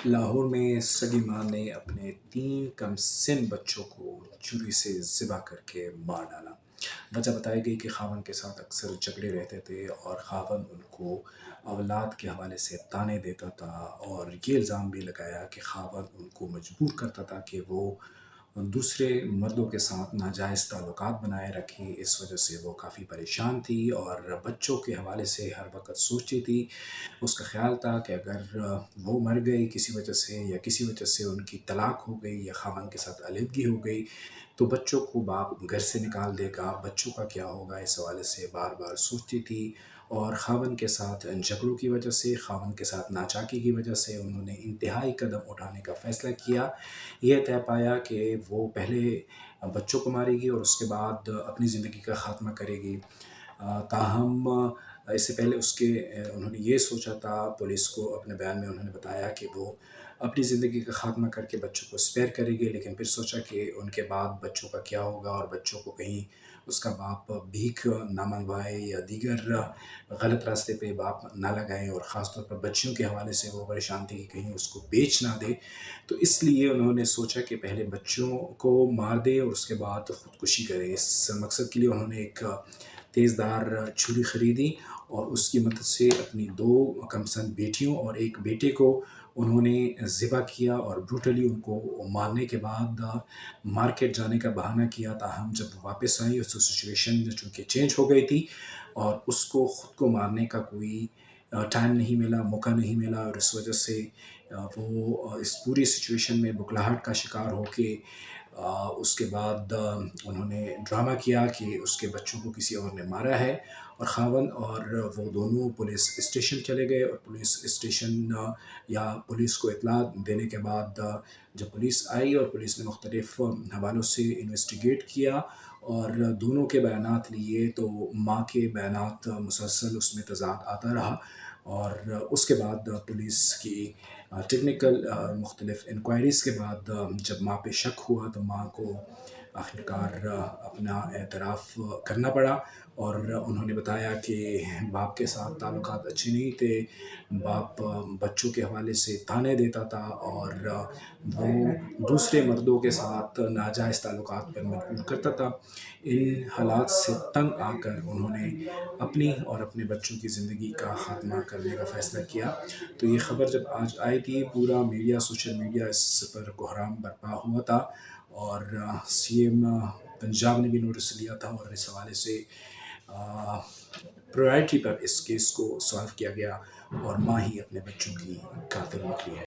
لاہور میں سگی ماں نے اپنے 3 کم سن بچوں کو چھری سے ذبح کر کے مار ڈالا۔ وجہ بتائی گئی کہ خاوند کے ساتھ اکثر جھگڑے رہتے تھے اور خاوند ان کو اولاد کے حوالے سے طعنے دیتا تھا، اور یہ الزام بھی لگایا کہ خاوند ان کو مجبور کرتا تھا کہ وہ دوسرے مردوں کے ساتھ ناجائز تعلقات بنائے رکھیں۔ اس وجہ سے وہ کافی پریشان تھی اور بچوں کے حوالے سے ہر وقت سوچتی تھی۔ اس کا خیال تھا کہ اگر وہ مر گئی کسی وجہ سے، یا کسی وجہ سے ان کی طلاق ہو گئی یا خاوند کے ساتھ علیحدگی ہو گئی، تو بچوں کو باپ گھر سے نکال دے گا، بچوں کا کیا ہوگا، اس حوالے سے بار بار سوچتی تھی۔ اور خاوند کے ساتھ جھگڑوں کی وجہ سے، خاوند کے ساتھ ناچاکی کی وجہ سے انہوں نے انتہائی قدم اٹھانے کا فیصلہ کیا۔ یہ طے پایا کہ وہ پہلے بچوں کو مارے گی اور اس کے بعد اپنی زندگی کا خاتمہ کرے گی۔ تاہم اس سے پہلے انہوں نے یہ سوچا تھا، پولیس کو اپنے بیان میں انہوں نے بتایا کہ وہ اپنی زندگی کا خاتمہ کر کے بچوں کو اسپیئر کرے گی، لیکن پھر سوچا کہ ان کے بعد بچوں کا کیا ہوگا، اور بچوں کو کہیں اس کا باپ بھیک نہ منگوائے یا دیگر غلط راستے پہ باپ نہ لگائیں، اور خاص طور پر بچیوں کے حوالے سے وہ پریشان تھی کہ کہیں اس کو بیچ نہ دے۔ تو اس لیے انہوں نے سوچا کہ پہلے بچوں کو مار دے اور اس کے بعد خودکشی کرے۔ اس مقصد کے لیے انہوں نے ایک تیز دھار چھری خریدی اور اس کی مدد سے اپنی 2 کمسن بیٹیوں اور ایک بیٹے کو انہوں نے ذبح کیا، اور بروٹلی ان کو مارنے کے بعد مارکیٹ جانے کا بہانہ کیا۔ تاہم جب وہ واپس آئی، اس سچویشن چونکہ چینج ہو گئی تھی اور اس کو خود کو مارنے کا کوئی ٹائم نہیں ملا، موقع نہیں ملا، اور اس وجہ سے وہ اس پوری سچویشن میں بکلاہٹ کا شکار ہو کے اس کے بعد انہوں نے ڈرامہ کیا کہ اس کے بچوں کو کسی اور نے مارا ہے، اور خاوند اور وہ دونوں پولیس اسٹیشن چلے گئے، اور پولیس اسٹیشن یا پولیس کو اطلاع دینے کے بعد جب پولیس آئی اور پولیس نے مختلف حوالوں سے انویسٹیگیٹ کیا اور دونوں کے بیانات لیے، تو ماں کے بیانات مسلسل اس میں تضاد آتا رہا، اور اس کے بعد پولیس کی ٹیکنیکل مختلف انکوائریز کے بعد جب ماں پہ شک ہوا تو ماں کو آخرکار اپنا اعتراف کرنا پڑا، اور انہوں نے بتایا کہ باپ کے ساتھ تعلقات اچھے نہیں تھے، باپ بچوں کے حوالے سے طعنے دیتا تھا، اور وہ دوسرے مردوں کے ساتھ ناجائز تعلقات پر مجبور کرتا تھا۔ ان حالات سے تنگ آ کر انہوں نے اپنی اور اپنے بچوں کی زندگی کا خاتمہ کرنے کا فیصلہ کیا۔ تو یہ خبر جب آج آئی تھی، پورا میڈیا، سوشل میڈیا اس پر کوہرام برپا ہوا تھا، اور سی ایم پنجاب نے بھی نوٹس لیا تھا، اور اس حوالے سے پرائرٹی پر اس کیس کو سالو کیا گیا، اور ماں ہی اپنے بچوں کی قاتل نکلی ہے۔